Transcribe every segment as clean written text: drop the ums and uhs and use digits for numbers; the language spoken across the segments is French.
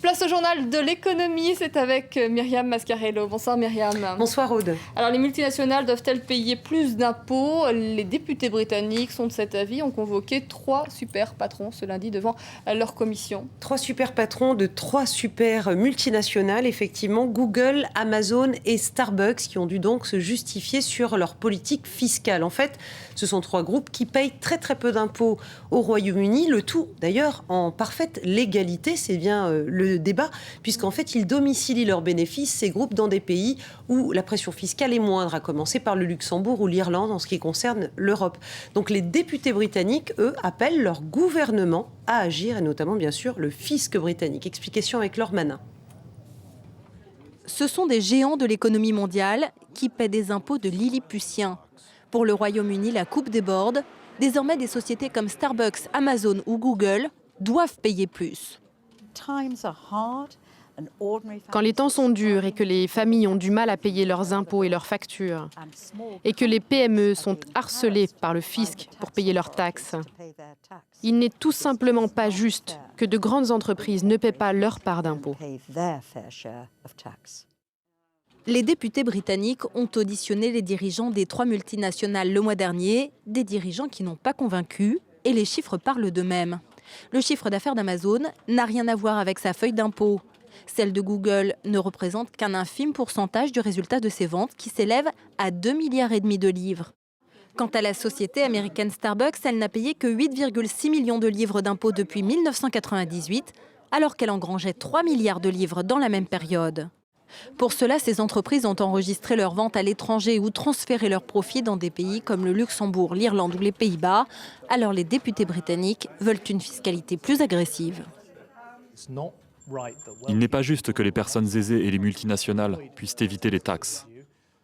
Place au journal de l'économie, c'est avec Myriam Mascarello. Bonsoir Myriam. Bonsoir Aude. Alors les multinationales doivent-elles payer plus d'impôts? Les députés britanniques sont de cet avis, ont convoqué 3 super patrons ce lundi devant leur commission. 3 super patrons de 3 super multinationales, effectivement, Google, Amazon et Starbucks, qui ont dû donc se justifier sur leur politique fiscale. En fait, ce sont 3 groupes qui payent très très peu d'impôts au Royaume-Uni, le tout d'ailleurs en parfaite légalité, c'est bien le débat, puisqu'en fait ils domicilient leurs bénéfices, ces groupes, dans des pays où la pression fiscale est moindre, à commencer par le Luxembourg ou l'Irlande en ce qui concerne l'Europe. Donc les députés britanniques, eux, appellent leur gouvernement à agir, et notamment bien sûr le fisc britannique. Explication avec Laure Manin. Ce sont des géants de l'économie mondiale qui paient des impôts de lilliputiens. Pour le Royaume-Uni, la coupe déborde. Désormais, des sociétés comme Starbucks, Amazon ou Google doivent payer plus. Quand les temps sont durs et que les familles ont du mal à payer leurs impôts et leurs factures, et que les PME sont harcelées par le fisc pour payer leurs taxes, il n'est tout simplement pas juste que de grandes entreprises ne paient pas leur part d'impôts. Les députés britanniques ont auditionné les dirigeants des 3 multinationales le mois dernier, des dirigeants qui n'ont pas convaincu, et les chiffres parlent d'eux-mêmes. Le chiffre d'affaires d'Amazon n'a rien à voir avec sa feuille d'impôt. Celle de Google ne représente qu'un infime pourcentage du résultat de ses ventes qui s'élève à 2,5 milliards de livres. Quant à la société américaine Starbucks, elle n'a payé que 8,6 millions de livres d'impôts depuis 1998, alors qu'elle engrangeait 3 milliards de livres dans la même période. Pour cela, ces entreprises ont enregistré leurs ventes à l'étranger ou transféré leurs profits dans des pays comme le Luxembourg, l'Irlande ou les Pays-Bas. Alors les députés britanniques veulent une fiscalité plus agressive. Il n'est pas juste que les personnes aisées et les multinationales puissent éviter les taxes.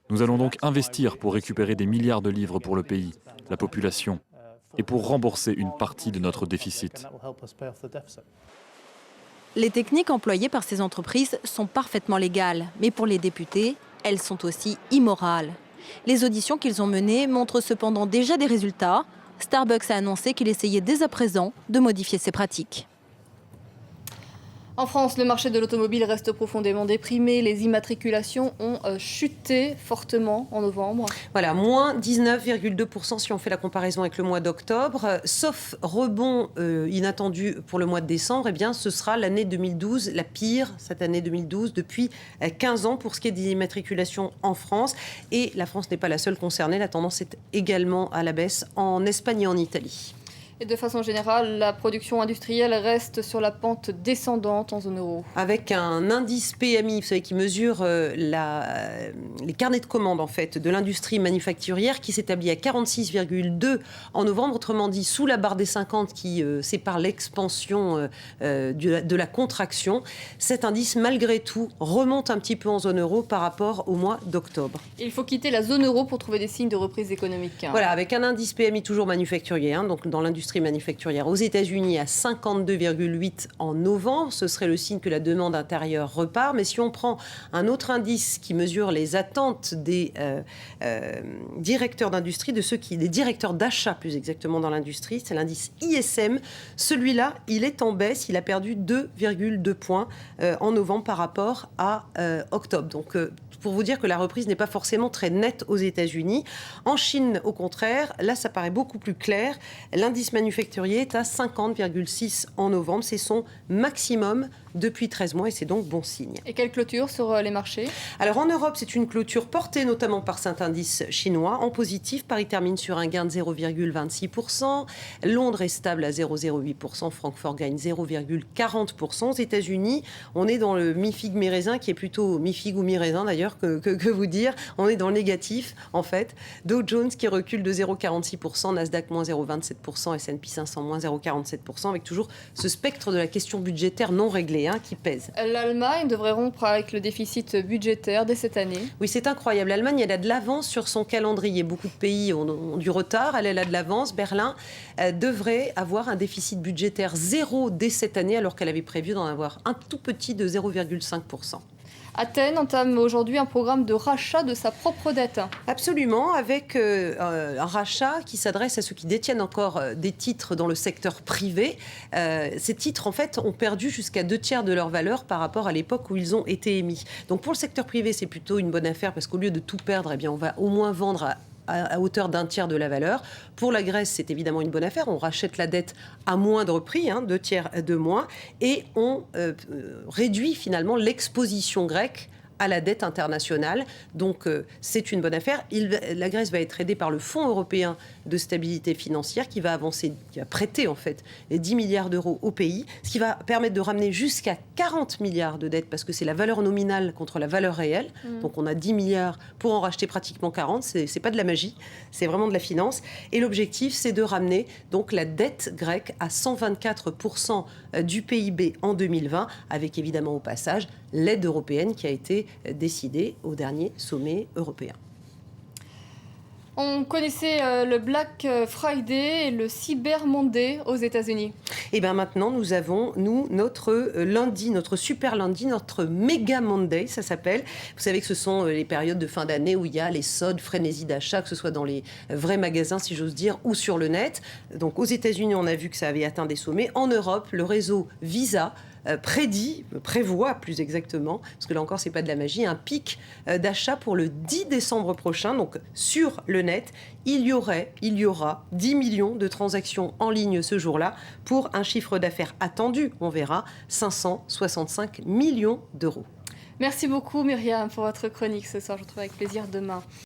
Nous allons donc investir pour récupérer des milliards de livres pour le pays, la population, et pour rembourser une partie de notre déficit. Les techniques employées par ces entreprises sont parfaitement légales, mais pour les députés, elles sont aussi immorales. Les auditions qu'ils ont menées montrent cependant déjà des résultats. Starbucks a annoncé qu'il essayait dès à présent de modifier ses pratiques. En France, le marché de l'automobile reste profondément déprimé. Les immatriculations ont chuté fortement en novembre. Voilà, moins 19,2% si on fait la comparaison avec le mois d'octobre. Sauf rebond inattendu pour le mois de décembre, eh bien, ce sera l'année 2012, la pire, cette année 2012, depuis 15 ans pour ce qui est des immatriculations en France. Et la France n'est pas la seule concernée. La tendance est également à la baisse en Espagne et en Italie. Et de façon générale, la production industrielle reste sur la pente descendante en zone euro. Avec un indice PMI, vous savez, qui mesure les carnets de commandes en fait, de l'industrie manufacturière, qui s'établit à 46,2 en novembre, autrement dit sous la barre des 50 qui sépare l'expansion de la contraction. Cet indice, malgré tout, remonte un petit peu en zone euro par rapport au mois d'octobre. Il faut quitter la zone euro pour trouver des signes de reprise économique. Voilà, avec un indice PMI toujours manufacturier, donc dans l'industrie manufacturière aux États-Unis à 52,8 en novembre. Ce serait le signe que la demande intérieure repart. Mais si on prend un autre indice qui mesure les attentes des directeurs d'industrie, des directeurs d'achat plus exactement dans l'industrie, c'est l'indice ISM. Celui-là, il est en baisse. Il a perdu 2,2 points en novembre par rapport à octobre. Donc, pour vous dire que la reprise n'est pas forcément très nette aux États-Unis. En Chine, au contraire, là, ça paraît beaucoup plus clair. L'indice manufacturier est à 50,6 en novembre. C'est son maximum depuis 13 mois et c'est donc bon signe. Et quelle clôture sur les marchés ? Alors en Europe, c'est une clôture portée notamment par cet indice chinois en positif. Paris termine sur un gain de 0,26%. Londres est stable à 0,08%. Francfort gagne 0,40%. Aux États-Unis, on est dans le mi-figue mi-raisin qui est plutôt mi-figue ou mi-raisin d'ailleurs que vous dire. On est dans le négatif en fait. Dow Jones qui recule de 0,46%. Nasdaq moins 0,27%. S&P 500 moins 0,47%. Avec toujours ce spectre de la question budgétaire non réglée qui pèse. L'Allemagne devrait rompre avec le déficit budgétaire dès cette année. Oui, c'est incroyable. L'Allemagne, elle a de l'avance sur son calendrier. Beaucoup de pays ont du retard. Elle a de l'avance. Berlin devrait avoir un déficit budgétaire zéro dès cette année, alors qu'elle avait prévu d'en avoir un tout petit de 0,5%. Athènes entame aujourd'hui un programme de rachat de sa propre dette. Absolument, avec un rachat qui s'adresse à ceux qui détiennent encore des titres dans le secteur privé. Ces titres, en fait, ont perdu jusqu'à 2/3 de leur valeur par rapport à l'époque où ils ont été émis. Donc pour le secteur privé, c'est plutôt une bonne affaire parce qu'au lieu de tout perdre, eh bien, on va au moins vendre à hauteur d'1/3 de la valeur. Pour la Grèce, c'est évidemment une bonne affaire. On rachète la dette à moindre prix, 2/3 de moins, et on réduit finalement l'exposition grecque à la dette internationale. Donc, c'est une bonne affaire. La Grèce va être aidée par le Fonds européen de stabilité financière qui va prêter en fait les 10 milliards d'euros au pays, ce qui va permettre de ramener jusqu'à 40 milliards de dettes parce que c'est la valeur nominale contre la valeur réelle. Donc, on a 10 milliards pour en racheter pratiquement 40. C'est pas de la magie, c'est vraiment de la finance. Et l'objectif, c'est de ramener donc la dette grecque à 124% du PIB en 2020, avec évidemment au passage l'aide européenne qui a été décidée au dernier sommet européen. On connaissait le Black Friday et le Cyber Monday aux États-Unis. Et bien maintenant, nous avons, notre lundi, notre super lundi, notre méga Monday, ça s'appelle. Vous savez que ce sont les périodes de fin d'année où il y a les soldes, frénésie d'achat, que ce soit dans les vrais magasins, si j'ose dire, ou sur le net. Donc aux États-Unis, on a vu que ça avait atteint des sommets. En Europe, le réseau Visa prévoit plus exactement, parce que là encore c'est pas de la magie, un pic d'achat pour le 10 décembre prochain. Donc sur le net, il y aura 10 millions de transactions en ligne ce jour-là pour un chiffre d'affaires attendu, on verra, 565 millions d'euros. Merci beaucoup Myriam pour votre chronique ce soir, je vous retrouve avec plaisir demain.